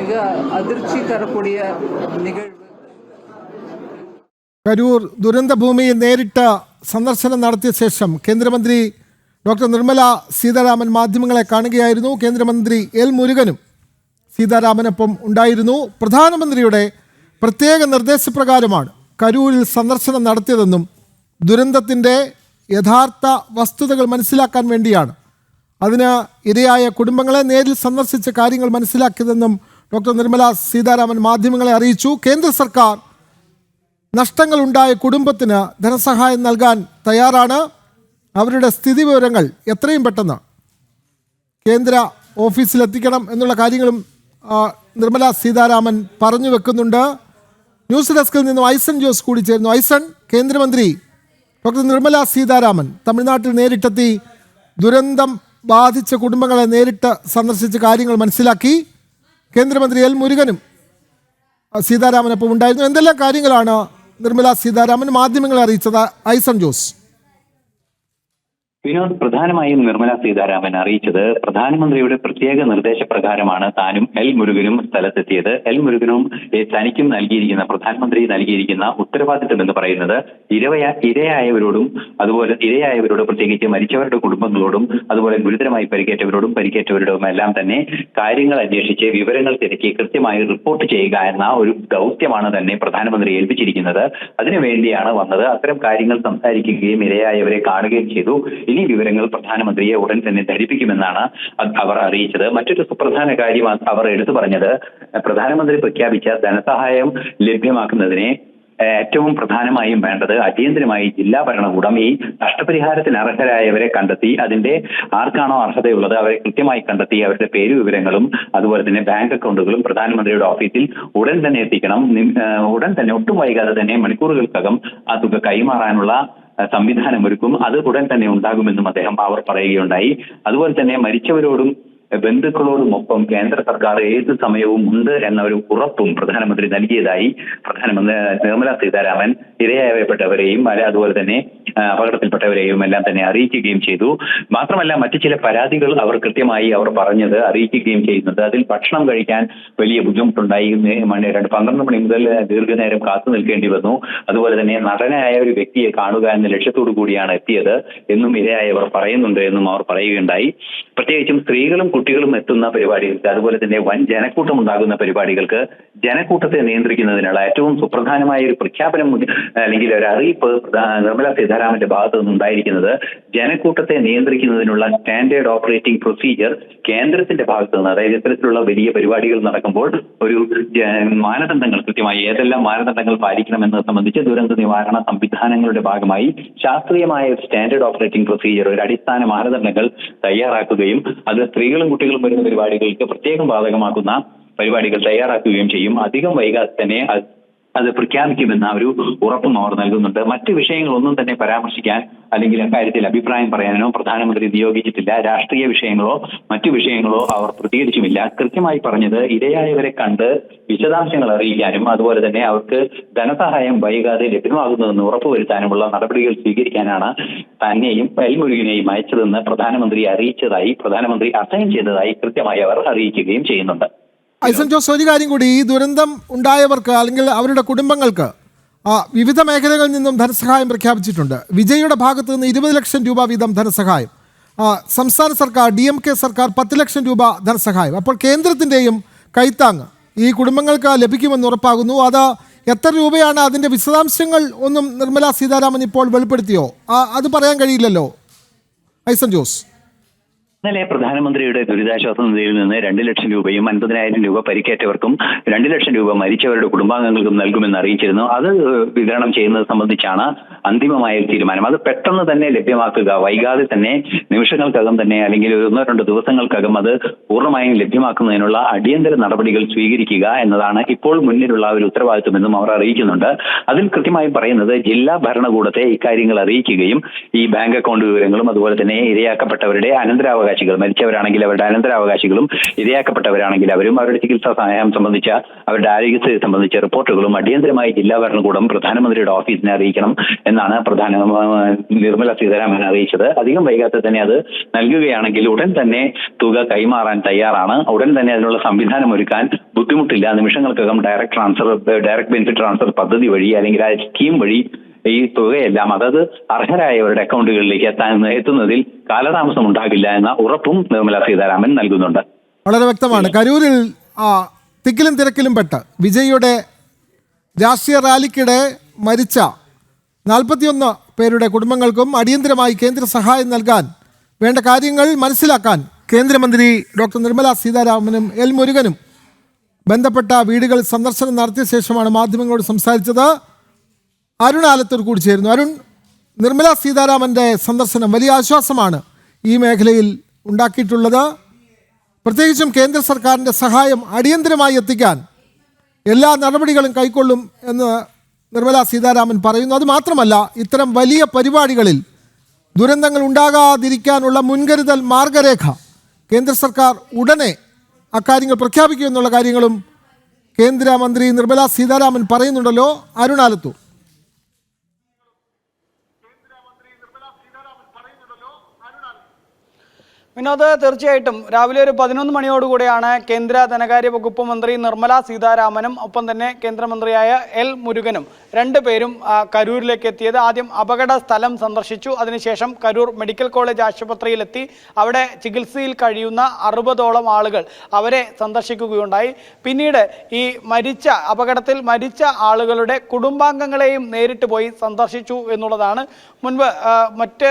மிக அதிர்ச்சி தரக்கூடிய நிகழ்வு. കരൂർ ദുരന്തഭൂമിയിൽ നേരിട്ട് സന്ദർശനം നടത്തിയ ശേഷം കേന്ദ്രമന്ത്രി ഡോക്ടർ നിർമ്മല സീതാരാമൻ മാധ്യമങ്ങളെ കാണുകയായിരുന്നു. കേന്ദ്രമന്ത്രി എൽ മുരുകനും സീതാരാമനൊപ്പം ഉണ്ടായിരുന്നു. പ്രധാനമന്ത്രിയുടെ പ്രത്യേക നിർദ്ദേശപ്രകാരമാണ് കരൂരിൽ സന്ദർശനം നടത്തിയതെന്നും ദുരന്തത്തിൻ്റെ യഥാർത്ഥ വസ്തുതകൾ മനസ്സിലാക്കാൻ വേണ്ടിയാണ് അതിന് ഇരയായ കുടുംബങ്ങളെ നേരിൽ സന്ദർശിച്ച കാര്യങ്ങൾ മനസ്സിലാക്കിയതെന്നും ഡോക്ടർ നിർമ്മല സീതാരാമൻ മാധ്യമങ്ങളെ അറിയിച്ചു. കേന്ദ്ര സർക്കാർ നഷ്ടങ്ങളുണ്ടായ കുടുംബത്തിന് ധനസഹായം നൽകാൻ തയ്യാറാണ്. അവരുടെ സ്ഥിതി വിവരങ്ങൾ എത്രയും പെട്ടെന്ന് കേന്ദ്ര ഓഫീസിലെത്തിക്കണം എന്നുള്ള കാര്യങ്ങളും നിർമ്മല സീതാരാമൻ പറഞ്ഞു വെക്കുന്നുണ്ട്. ന്യൂസ് ഡെസ്കിൽ നിന്നും ഐസൺ ജോസ് കൂടി ചേരുന്നു. ഐസൺ, കേന്ദ്രമന്ത്രി ഡോക്ടർ നിർമ്മല സീതാരാമൻ തമിഴ്നാട്ടിൽ നേരിട്ടെത്തി ദുരന്തം ബാധിച്ച കുടുംബങ്ങളെ നേരിട്ട് സന്ദർശിച്ച് കാര്യങ്ങൾ മനസ്സിലാക്കി. കേന്ദ്രമന്ത്രി എൽ മുരുകനും സീതാരാമനൊപ്പം ഉണ്ടായിരുന്നു. എന്തെല്ലാം കാര്യങ്ങളാണ് നിർമ്മല സീതാരാമൻ മാധ്യമങ്ങളെ അറിയിച്ചത്? ഐസൺ ജോസ്. വിനോദ്, പ്രധാനമായും നിർമ്മല സീതാരാമൻ അറിയിച്ചത് പ്രധാനമന്ത്രിയുടെ പ്രത്യേക നിർദ്ദേശപ്രകാരമാണ് താനും എൽ മുരുകനും സ്ഥലത്തെത്തിയത്. എൽ മുരുകനും തനിക്കും നൽകിയിരിക്കുന്ന പ്രധാനമന്ത്രി നൽകിയിരിക്കുന്ന ഉത്തരവാദിത്തം എന്ന് പറയുന്നത് ഇരയായവരോടും അതുപോലെ ഇരയായവരോട് പ്രത്യേകിച്ച് മരിച്ചവരുടെ കുടുംബങ്ങളോടും അതുപോലെ ഗുരുതരമായി പരിക്കേറ്റവരോടും എല്ലാം തന്നെ കാര്യങ്ങൾ അന്വേഷിച്ച് വിവരങ്ങൾ തിരക്കി കൃത്യമായി റിപ്പോർട്ട് ചെയ്യുക എന്ന ഒരു ദൗത്യമാണ് തന്നെ പ്രധാനമന്ത്രി ഏൽപ്പിച്ചിരിക്കുന്നത്. അതിനുവേണ്ടിയാണ് വന്നത്. അത്തരം കാര്യങ്ങൾ സംസാരിക്കുകയും ഇരയായവരെ കാണുകയും ചെയ്തു. ഇനി വിവരങ്ങൾ പ്രധാനമന്ത്രിയെ ഉടൻ തന്നെ ധരിപ്പിക്കുമെന്നാണ് അവർ അറിയിച്ചത്. മറ്റൊരു സുപ്രധാന കാര്യം അവർ എടുത്തു പറഞ്ഞത് പ്രധാനമന്ത്രി പ്രഖ്യാപിച്ച ധനസഹായം ലഭ്യമാക്കുന്നതിനെ ഏറ്റവും പ്രധാനമായും വേണ്ടത് അടിയന്തരമായി ജില്ലാ ഭരണകൂടം ഈ നഷ്ടപരിഹാരത്തിന് അർഹരായവരെ കണ്ടെത്തി അതിന്റെ ആർക്കാണോ അർഹതയുള്ളത് അവരെ കൃത്യമായി കണ്ടെത്തി അവരുടെ പേര് വിവരങ്ങളും അതുപോലെ തന്നെ ബാങ്ക് അക്കൗണ്ടുകളും പ്രധാനമന്ത്രിയുടെ ഓഫീസിൽ ഉടൻ തന്നെ എത്തിക്കണം. ഉടൻ തന്നെ ഒട്ടും വൈകാതെ തന്നെ മണിക്കൂറുകൾക്കകം ആ തുക കൈമാറാനുള്ള സംവിധാനം ഒരുക്കും. അത് ഉടൻ തന്നെ ഉണ്ടാകുമെന്നും അവർ പറയുകയുണ്ടായി. അതുപോലെ തന്നെ മരിച്ചവരോടും ബന്ധുക്കളോടുമൊപ്പം കേന്ദ്ര സർക്കാർ ഏത് സമയവും ഉണ്ട് എന്ന ഒരു ഉറപ്പും പ്രധാനമന്ത്രി നൽകിയതായി പ്രധാനമന്ത്രി നിർമ്മല സീതാരാമൻ ഇരയായപ്പെട്ടവരെയും അതുപോലെ തന്നെ അപകടത്തിൽപ്പെട്ടവരെയും എല്ലാം തന്നെ അറിയിക്കുകയും ചെയ്തു. മാത്രമല്ല മറ്റു ചില പരാതികൾ അവർ കൃത്യമായി പറഞ്ഞത് അറിയിക്കുകയും ചെയ്യുന്നത് അതിൽ ഭക്ഷണം കഴിക്കാൻ വലിയ ബുദ്ധിമുട്ടുണ്ടായി. 12 മണി മുതൽ ദീർഘനേരം കാത്തു നിൽക്കേണ്ടി വന്നു. അതുപോലെ തന്നെ നടനായ ഒരു വ്യക്തിയെ കാണുക എന്ന ലക്ഷ്യത്തോടു കൂടിയാണ് എത്തിയത് എന്നും ഇരയായവർ പറയുന്നുണ്ട് എന്നും അവർ പറയുകയുണ്ടായി. പ്രത്യേകിച്ചും സ്ത്രീകളും കുട്ടികളും എത്തുന്ന പരിപാടികൾക്ക് അതുപോലെ തന്നെ വൻ ജനക്കൂട്ടം ഉണ്ടാകുന്ന പരിപാടികൾക്ക് ജനക്കൂട്ടത്തെ നിയന്ത്രിക്കുന്നതിനുള്ള ഏറ്റവും സുപ്രധാനമായ ഒരു പ്രഖ്യാപനം അല്ലെങ്കിൽ ഒരു അറിയിപ്പ് നിർമ്മല സീതാരാമന്റെ ഭാഗത്തു നിന്നുണ്ടായിരിക്കുന്നത് ജനക്കൂട്ടത്തെ നിയന്ത്രിക്കുന്നതിനുള്ള സ്റ്റാൻഡേർഡ് ഓപ്പറേറ്റിംഗ് പ്രൊസീജിയർ കേന്ദ്രത്തിന്റെ ഭാഗത്തു നിന്ന്, അതായത് ഇത്തരത്തിലുള്ള വലിയ പരിപാടികൾ നടക്കുമ്പോൾ ഒരു മാനദണ്ഡങ്ങൾ കൃത്യമായി ഏതെല്ലാം മാനദണ്ഡങ്ങൾ പാലിക്കണമെന്നത് സംബന്ധിച്ച് ദുരന്ത നിവാരണ സംവിധാനങ്ങളുടെ ഭാഗമായി ശാസ്ത്രീയമായ സ്റ്റാൻഡേർഡ് ഓപ്പറേറ്റിംഗ് പ്രൊസീജിയർ ഒരു അടിസ്ഥാന മാനദണ്ഡങ്ങൾ തയ്യാറാക്കുകയും അത് സ്ത്രീകളും കുട്ടികളും വരുന്ന പരിപാടികൾക്ക് പ്രത്യേകം ബാധകമാക്കുന്ന പരിപാടികൾ തയ്യാറാക്കുകയും ചെയ്യും. അധികം വൈകാതെ തന്നെ അത് പ്രഖ്യാപിക്കുമെന്ന ഒരു ഉറപ്പും അവർ നൽകുന്നുണ്ട്. മറ്റു വിഷയങ്ങളൊന്നും തന്നെ പരാമർശിക്കാൻ അല്ലെങ്കിൽ അക്കാര്യത്തിൽ അഭിപ്രായം പറയാനോ പ്രധാനമന്ത്രി നിയോഗിച്ചിട്ടില്ല. രാഷ്ട്രീയ വിഷയങ്ങളോ മറ്റു വിഷയങ്ങളോ അവർ പ്രതികരിച്ചുമില്ല. കൃത്യമായി പറഞ്ഞത് ഇരയായവരെ കണ്ട് വിശദാംശങ്ങൾ അറിയിക്കാനും അതുപോലെ തന്നെ അവർക്ക് ധനസഹായം വൈകാതെ ലഭ്യമാകുന്നതെന്ന് ഉറപ്പുവരുത്താനുമുള്ള നടപടികൾ സ്വീകരിക്കാനാണ് തന്നെയും എൽ മുരുകനെയും അയച്ചതെന്ന് പ്രധാനമന്ത്രി അറിയിച്ചതായി പ്രധാനമന്ത്രി അസൈൻ ചെയ്തതായി കൃത്യമായി അവർ അറിയിക്കുകയും ചെയ്യുന്നുണ്ട്. ഐസൺ ജോസ്, ഒരു കാര്യം കൂടി, ഈ ദുരന്തം ഉണ്ടായവർക്ക് അല്ലെങ്കിൽ അവരുടെ കുടുംബങ്ങൾക്ക് വിവിധ മേഖലകളിൽ നിന്നും ധനസഹായം പ്രഖ്യാപിച്ചിട്ടുണ്ട്. വിജയുടെ ഭാഗത്തു നിന്ന് 20 ലക്ഷം രൂപ വീതം ധനസഹായം, സംസ്ഥാന സർക്കാർ DMK സർക്കാർ 10 ലക്ഷം രൂപ ധനസഹായം. അപ്പോൾ കേന്ദ്രത്തിൻ്റെയും കൈത്താങ് ഈ കുടുംബങ്ങൾക്ക് ലഭിക്കുമെന്ന് ഉറപ്പാകുന്നു. അത് എത്ര രൂപയാണ്? അതിൻ്റെ വിശദാംശങ്ങൾ ഒന്നും നിർമ്മല സീതാരാമൻ ഇപ്പോൾ വെളിപ്പെടുത്തിയോ? അത് പറയാൻ കഴിയില്ലല്ലോ ഐസൺ ജോസ്. ഇന്നലെ പ്രധാനമന്ത്രിയുടെ ദുരിതാശ്വാസ നിധിയിൽ നിന്ന് 2 ലക്ഷം രൂപയും 50,000 രൂപ പരിക്കേറ്റവർക്കും 2 ലക്ഷം രൂപ മരിച്ചവരുടെ കുടുംബാംഗങ്ങൾക്കും നൽകുമെന്ന് അറിയിച്ചിരുന്നു. അത് വിതരണം ചെയ്യുന്നത് സംബന്ധിച്ചാണ് അന്തിമമായ തീരുമാനം. അത് പെട്ടെന്ന് തന്നെ ലഭ്യമാക്കുക, വൈകാതെ തന്നെ നിമിഷങ്ങൾക്കകം തന്നെ അല്ലെങ്കിൽ 1-2 ദിവസങ്ങൾക്കകം അത് പൂർണ്ണമായും ലഭ്യമാക്കുന്നതിനുള്ള അടിയന്തര നടപടികൾ സ്വീകരിക്കുക എന്നതാണ് ഇപ്പോൾ മുന്നിലുള്ള ഒരു ഉത്തരവാദിത്വമെന്നും അവർ അറിയിക്കുന്നുണ്ട്. അതിൽ കൃത്യമായി പറയുന്നത് ജില്ലാ ഭരണകൂടത്തെ ഇക്കാര്യങ്ങൾ അറിയിക്കുകയും ഈ ബാങ്ക് അക്കൗണ്ട് വിവരങ്ങളും അതുപോലെ തന്നെ ഇരയാക്കപ്പെട്ടവരുടെ അനന്തരാവകാശ അനന്തരാവകാശികൾ, മരിച്ചവരാണെങ്കിൽ അവരുടെ അനന്തരാവകാശികളും ഇരയാക്കപ്പെട്ടവരാണെങ്കിൽ അവരും അവരുടെ ചികിത്സാ സഹായം സംബന്ധിച്ച അവരുടെ ആരോഗ്യസ്ഥിതി സംബന്ധിച്ച റിപ്പോർട്ടുകളും അടിയന്തരമായി ജില്ലാ ഭരണകൂടം പ്രധാനമന്ത്രിയുടെ ഓഫീസിനെ അറിയിക്കണം എന്നാണ് നിർമ്മല സീതാരാമൻ അറിയിച്ചത്. അധികം വൈകാതെ തന്നെ അത് നൽകുകയാണെങ്കിൽ ഉടൻ തന്നെ തുക കൈമാറാൻ തയ്യാറാണ്. ഉടൻ തന്നെ അതിനുള്ള സംവിധാനം ഒരുക്കാൻ ബുദ്ധിമുട്ടില്ല. നിമിഷങ്ങൾക്കകം ഡയറക്ട് ബെനിഫിറ്റ് ട്രാൻസ്ഫർ പദ്ധതി വഴി അല്ലെങ്കിൽ ആ സ്കീം വഴി ഈ തുകയെല്ലാം അതത് അർഹരായവരുടെ അക്കൗണ്ടുകളിലേക്ക് എത്തുന്നതിൽ കാലതാമസം ഉണ്ടാകില്ല എന്ന ഉറപ്പും നിർമ്മല സീതാരാമൻ നൽകുന്നുണ്ട്. വളരെ വ്യക്തമാണ്. കരൂരിൽ തിക്കിലും തിരക്കിലും പെട്ട് വിജയിയുടെ രാഷ്ട്രീയ റാലിക്കിടെ മരിച്ച 41 പേരുടെ കുടുംബങ്ങൾക്കും അടിയന്തരമായി കേന്ദ്ര സഹായം നൽകാൻ വേണ്ട കാര്യങ്ങൾ മനസ്സിലാക്കാൻ കേന്ദ്രമന്ത്രി ഡോക്ടർ നിർമ്മല സീതാരാമനും എൽ മുരുകനും ബന്ധപ്പെട്ട വീടുകൾ സന്ദർശനം നടത്തിയ ശേഷമാണ് മാധ്യമങ്ങളോട് സംസാരിച്ചത്. അരുൺ ആലത്തൂർ കൂടി ചേരുന്നു. അരുൺ, നിർമ്മല സീതാരാമൻ്റെ സന്ദർശനം വലിയ ആശ്വാസമാണ് ഈ മേഖലയിൽ ഉണ്ടാക്കിയിട്ടുള്ളത്. പ്രത്യേകിച്ചും കേന്ദ്ര സർക്കാരിൻ്റെ സഹായം അടിയന്തരമായി എത്തിക്കാൻ എല്ലാ നടപടികളും കൈക്കൊള്ളും എന്ന് നിർമ്മല സീതാരാമൻ പറയുന്നു. അതുമാത്രമല്ല, ഇത്തരം വലിയ പരിപാടികളിൽ ദുരന്തങ്ങൾ ഉണ്ടാകാതിരിക്കാനുള്ള മുൻകരുതൽ മാർഗരേഖ കേന്ദ്ര സർക്കാർ ഉടനെ അക്കാര്യങ്ങൾ പ്രഖ്യാപിക്കുമെന്നുള്ള കാര്യങ്ങളും കേന്ദ്രമന്ത്രി നിർമ്മല സീതാരാമൻ പറയുന്നുണ്ടല്ലോ. അരുൺ ആലത്തൂർ. വിനോദ്, തീർച്ചയായിട്ടും രാവിലെ ഒരു 11 മണിയോടുകൂടിയാണ് കേന്ദ്ര ധനകാര്യ വകുപ്പ് മന്ത്രി നിർമ്മല സീതാരാമനും ഒപ്പം തന്നെ കേന്ദ്രമന്ത്രിയായ എൽ മുരുകനും രണ്ടുപേരും കരൂരിലേക്ക് എത്തിയത്. ആദ്യം അപകട സ്ഥലം സന്ദർശിച്ചു. അതിനുശേഷം കരൂർ മെഡിക്കൽ കോളേജ് ആശുപത്രിയിലെത്തി അവിടെ ചികിത്സയിൽ കഴിയുന്ന 60ഓളം ആളുകൾ അവരെ സന്ദർശിക്കുകയുണ്ടായി. പിന്നീട് ഈ അപകടത്തിൽ മരിച്ച ആളുകളുടെ കുടുംബാംഗങ്ങളെയും നേരിട്ട് പോയി സന്ദർശിച്ചു എന്നുള്ളതാണ്. മുൻപ് മറ്റ്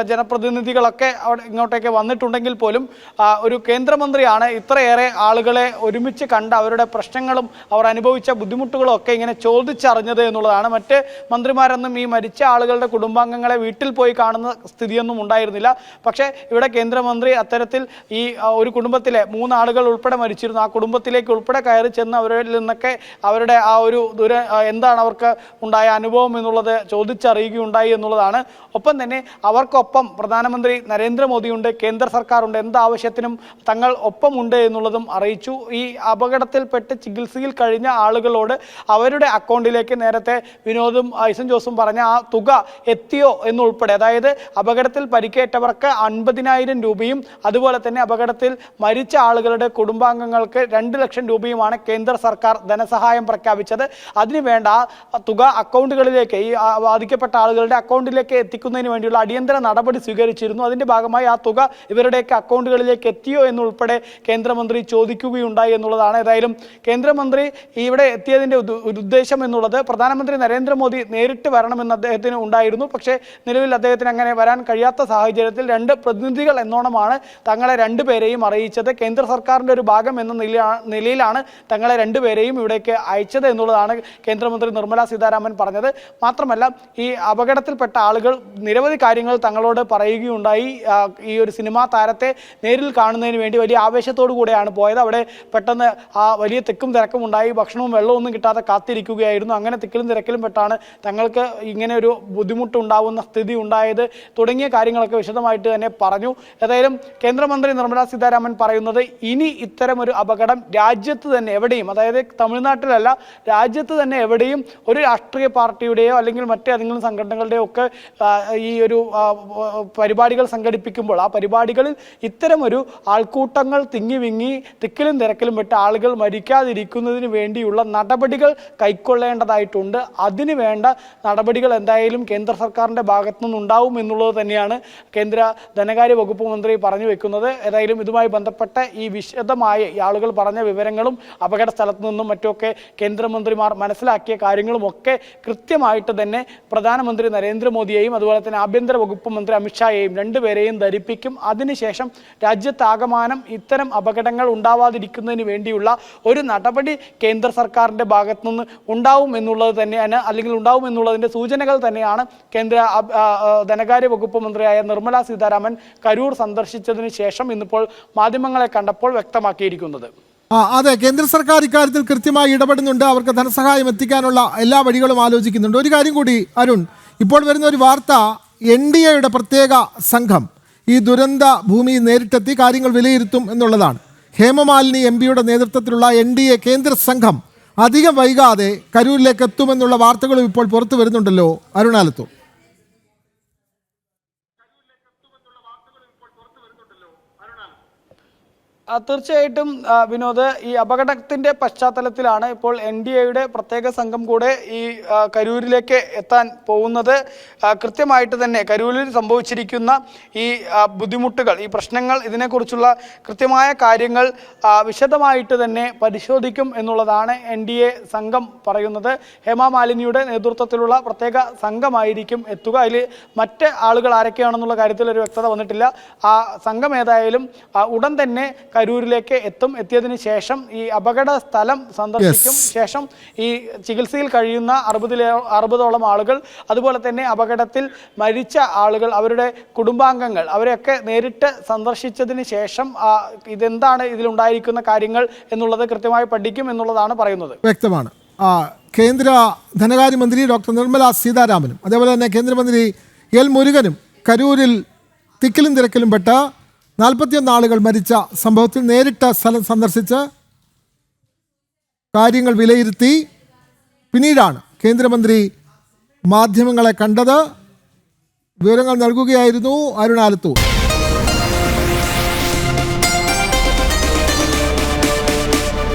ജനപ്രതിനിധികളൊക്കെ ഇങ്ങോട്ടേക്ക് വന്നിട്ടുണ്ടെങ്കിൽ പോലും ഒരു കേന്ദ്രമന്ത്രിയാണ് ഇത്രയേറെ ആളുകളെ ഒരുമിച്ച് കണ്ട് അവരുടെ പ്രശ്നങ്ങളും അവർ അനുഭവിച്ച ബുദ്ധിമുട്ടുകളും ഒക്കെ ഇങ്ങനെ ചോദിച്ചറിഞ്ഞത് എന്നുള്ളതാണ്. മറ്റ് മന്ത്രിമാരൊന്നും ഈ മരിച്ച ആളുകളുടെ കുടുംബാംഗങ്ങളെ വീട്ടിൽ പോയി കാണുന്ന സ്ഥിതിയൊന്നും ഉണ്ടായിരുന്നില്ല. പക്ഷേ ഇവിടെ കേന്ദ്രമന്ത്രി അത്തരത്തിൽ ഈ ഒരു കുടുംബത്തിലെ 3 ആളുകൾ ഉൾപ്പെടെ മരിച്ചിരുന്നു. ആ കുടുംബത്തിലേക്ക് ഉൾപ്പെടെ കയറി ചെന്ന് അവരിൽ നിന്നൊക്കെ അവരുടെ ആ ഒരു എന്താണ് അവർക്ക് ഉണ്ടായ അനുഭവം എന്നുള്ളത് ചോദിച്ചറിയുകയുണ്ടായി എന്നുള്ളതാണ്. ഒപ്പം തന്നെ അവർക്കൊപ്പം പ്രധാനമന്ത്രി നരേന്ദ്രമോദിയുണ്ട്, കേന്ദ്ര സർക്കാരുണ്ട്, എന്താവശ്യത്തിനും തങ്ങൾ ഒപ്പമുണ്ട് എന്നുള്ളതും അറിയിച്ചു. ഈ അപകടത്തിൽപ്പെട്ട് ചികിത്സയിൽ കഴിഞ്ഞ ആളുകളോട് അവരുടെ അക്കൗണ്ടിലേക്ക് നേരത്തെ വിനോദും ഐസൻ ജോസും പറഞ്ഞ ആ തുക എത്തിയോ എന്നുൾപ്പെടെ, അതായത് അപകടത്തിൽ പരിക്കേറ്റവർക്ക് 50,000 രൂപയും അതുപോലെ തന്നെ അപകടത്തിൽ മരിച്ച ആളുകളുടെ കുടുംബാംഗങ്ങൾക്ക് 2 ലക്ഷം രൂപയുമാണ് കേന്ദ്ര സർക്കാർ ധനസഹായം പ്രഖ്യാപിച്ചത്. അതിനുവേണ്ട തുക അക്കൗണ്ടുകളിലേക്ക്, ഈ ബാധിക്കപ്പെട്ട ആളുകളുടെ അക്കൗണ്ടിലേക്ക് എത്തിക്കുന്നതിന് വേണ്ടിയുള്ള അടിയന്തര നടപടി സ്വീകരിച്ചിരുന്നു. അതിന്റെ ഭാഗമായി ആ തുക ഇവരുടെയൊക്കെ അക്കൗണ്ടുകളിലേക്ക് എത്തിയോ എന്നുൾപ്പെടെ കേന്ദ്രമന്ത്രി ചോദിക്കുകയുണ്ടായി എന്നുള്ളതാണ്. ഏതായാലും കേന്ദ്രമന്ത്രി ഇവിടെ എത്തിയതിൻ്റെ ഉദ്ദേശം എന്നുള്ളത് പ്രധാനമന്ത്രി നരേന്ദ്രമോദി നേരിട്ട് വരണമെന്ന് അദ്ദേഹത്തിന് ഉണ്ടായിരുന്നു. പക്ഷേ നിലവിൽ അദ്ദേഹത്തിന് അങ്ങനെ വരാൻ കഴിയാത്ത സാഹചര്യത്തിൽ 2 പ്രതിനിധികൾ എന്നോണമാണ് തങ്ങളെ 2 പേരെയും അറിയിച്ചത്. കേന്ദ്ര സർക്കാരിൻ്റെ ഒരു ഭാഗം എന്ന നിലയിലാണ് തങ്ങളെ 2 പേരെയും ഇവിടേക്ക് അയച്ചത് എന്നുള്ളതാണ് കേന്ദ്രമന്ത്രി നിർമ്മല സീതാരാമൻ പറഞ്ഞത്. മാത്രമല്ല, ഈ അപകടത്തിൽപ്പെട്ട ആളുകൾ നിരവധി കാര്യങ്ങൾ തങ്ങളോട് പറയുകയുണ്ടായി. ഈ ഒരു സിനിമാ താരത്തെ നേരിൽ കാണുന്നതിന് വേണ്ടി വലിയ ആവേശത്തോടു കൂടെയാണ് പോയത്. അവിടെ പെട്ടെന്ന് ആ വലിയ തിക്കും തിരക്കും ഉണ്ടായി. ഭക്ഷണവും വെള്ളവും ഒന്നും കിട്ടാതെ കാത്തിരിക്കുകയായിരുന്നു. അങ്ങനെ തിക്കിലും തിരക്കിലും പെട്ടാണ് തങ്ങൾക്ക് ഇങ്ങനെ ഒരു ബുദ്ധിമുട്ടുണ്ടാവുന്ന സ്ഥിതി ഉണ്ടായത് തുടങ്ങിയ കാര്യങ്ങളൊക്കെ വിശദമായിട്ട് തന്നെ പറഞ്ഞു. ഏതായാലും കേന്ദ്രമന്ത്രി നിർമ്മല സീതാരാമൻ പറയുന്നത്, ഇനി ഇത്തരമൊരു അപകടം രാജ്യത്ത് തന്നെ എവിടെയും, അതായത് തമിഴ്നാട്ടിലല്ല, രാജ്യത്ത് തന്നെ എവിടെയും ഒരു രാഷ്ട്രീയ പാർട്ടിയുടെയോ അല്ലെങ്കിൽ മറ്റേതെങ്കിലും സംഘടനകളുടെയോ ഒക്കെ ഈ ഒരു പരിപാടികൾ സംഘടിപ്പിക്കുമ്പോൾ ആ പരിപാടികളിൽ ഇത്തരമൊരു ആൾക്കൂട്ടങ്ങൾ തിങ്ങി വിങ്ങി തിക്കിലും തിരക്കിലും പെട്ട് ആളുകൾ മരിക്കാതിരിക്കുന്നതിന് വേണ്ടിയുള്ള നടപടികൾ കൈക്കൊള്ളേണ്ടതായിട്ടുണ്ട്. അതിന് വേണ്ട നടപടികൾ എന്തായാലും കേന്ദ്ര സർക്കാരിൻ്റെ ഭാഗത്തു നിന്നുണ്ടാവും എന്നുള്ളത് തന്നെയാണ് കേന്ദ്ര ധനകാര്യ വകുപ്പ് മന്ത്രി പറഞ്ഞു വെക്കുന്നത്. ഏതായാലും ഇതുമായി ബന്ധപ്പെട്ട ഈ വിശദമായ ഈ ആളുകൾ പറഞ്ഞ വിവരങ്ങളും അപകട സ്ഥലത്തു നിന്നും മറ്റുമൊക്കെ കേന്ദ്രമന്ത്രിമാർ മനസ്സിലാക്കിയ കാര്യങ്ങളുമൊക്കെ കൃത്യമായിട്ട് തന്നെ പ്രധാനമന്ത്രി നരേന്ദ്രമോദിയെയും അതുപോലെ തന്നെ ആഭ്യന്തര വകുപ്പ് മന്ത്രി അമിത്ഷായെയും 2 പേരെയും ധരിപ്പിക്കും. അതിനുശേഷം രാജ്യത്താകമാനം ഇത്തരം അപകടങ്ങൾ ഉണ്ടാവാതിരിക്കുന്നതിന് വേണ്ടിയുള്ള ഒരു നടപടി കേന്ദ്ര സർക്കാരിൻ്റെ ഭാഗത്തു നിന്ന് ഉണ്ടാവും എന്നുള്ളത് തന്നെയാണ്, അല്ലെങ്കിൽ ഉണ്ടാവും എന്നുള്ളതിൻ്റെ സൂചനകൾ തന്നെയാണ് കേന്ദ്ര ധനകാര്യ വകുപ്പ് മന്ത്രിയായ നിർമ്മല സീതാരാമൻ കരൂർ സന്ദർശിച്ചതിന് ശേഷം ഇന്നിപ്പോൾ മാധ്യമങ്ങളെ കണ്ടപ്പോൾ വ്യക്തമാക്കിയിരിക്കുന്നത്. അതെ, കേന്ദ്ര സർക്കാർ ഇക്കാര്യത്തിൽ കൃത്യമായി ഇടപെടുന്നുണ്ട്. അവർക്ക് ധനസഹായം എത്തിക്കാനുള്ള എല്ലാ വഴികളും ആലോചിക്കുന്നുണ്ട്. ഒരു കാര്യം കൂടി അരുൺ, ഇപ്പോൾ വരുന്ന ഒരു വാർത്ത, NDAയുടെ പ്രത്യേക സംഘം ഈ ദുരന്ത ഭൂമിയിൽ നേരിട്ടെത്തി കാര്യങ്ങൾ വിലയിരുത്തും എന്നുള്ളതാണ്. ഹേമമാലിനി എംപിയുടെ നേതൃത്വത്തിലുള്ള NDA കേന്ദ്ര സംഘം അധികം വൈകാതെ കരൂരിലേക്ക് എത്തുമെന്നുള്ള വാർത്തകളും ഇപ്പോൾ പുറത്തു വരുന്നുണ്ടല്ലോ അരുണാലത്തൂർ. തീർച്ചയായിട്ടും വിനോദ്, ഈ അപകടത്തിന്റെ പശ്ചാത്തലത്തിലാണ് ഇപ്പോൾ NDAയുടെ പ്രത്യേക സംഘം കൂടെ ഈ കരൂരിലേക്ക് എത്താൻ പോകുന്നത്. കൃത്യമായിട്ട് തന്നെ കരൂരിൽ സംഭവിച്ചിരിക്കുന്ന ഈ ബുദ്ധിമുട്ടുകൾ, ഈ പ്രശ്നങ്ങൾ, ഇതിനെക്കുറിച്ചുള്ള കൃത്യമായ കാര്യങ്ങൾ വിശദമായിട്ട് തന്നെ പരിശോധിക്കും എന്നുള്ളതാണ് NDA സംഘം പറയുന്നത്. ഹേമമാലിനിയുടെ നേതൃത്വത്തിലുള്ള പ്രത്യേക സംഘമായിരിക്കും എത്തുക. അതിൽ മറ്റ് ആളുകൾ ആരൊക്കെയാണെന്നുള്ള കാര്യത്തിൽ ഒരു വ്യക്തത വന്നിട്ടില്ല. ആ സംഘം ഏതായാലും ഉടൻ തന്നെ കരൂരിലേക്ക് എത്തിയതിന് ശേഷം ഈ അപകട സ്ഥലം സന്ദർശിക്കും. ശേഷം ഈ ചികിത്സയിൽ കഴിയുന്ന 60ഓളം ആളുകൾ, അതുപോലെ തന്നെ അപകടത്തിൽ മരിച്ച ആളുകൾ, അവരുടെ കുടുംബാംഗങ്ങൾ, അവരെയൊക്കെ നേരിട്ട് സന്ദർശിച്ചതിന് ശേഷം ഇതെന്താണ് ഇതിലുണ്ടായിരിക്കുന്ന കാര്യങ്ങൾ എന്നുള്ളത് കൃത്യമായി പഠിക്കും എന്നുള്ളതാണ് പറയുന്നത്. വ്യക്തമാണ്. കേന്ദ്ര ധനകാര്യമന്ത്രി ഡോക്ടർ നിർമ്മല സീതാരാമനും അതേപോലെ തന്നെ കേന്ദ്രമന്ത്രി L മുരുകനും കരൂരിൽ തിക്കിലും തിരക്കിലും പെട്ട 41 ആളുകൾ മരിച്ച സംഭവത്തിൽ നേരിട്ട് സ്ഥലം സന്ദർശിച്ച് കാര്യങ്ങൾ വിലയിരുത്തി. പിന്നീടാണ് കേന്ദ്രമന്ത്രി മാധ്യമങ്ങളെ കണ്ടത്. വിവരങ്ങൾ നൽകുകയായിരുന്നു അരുണാലത്തൂർ.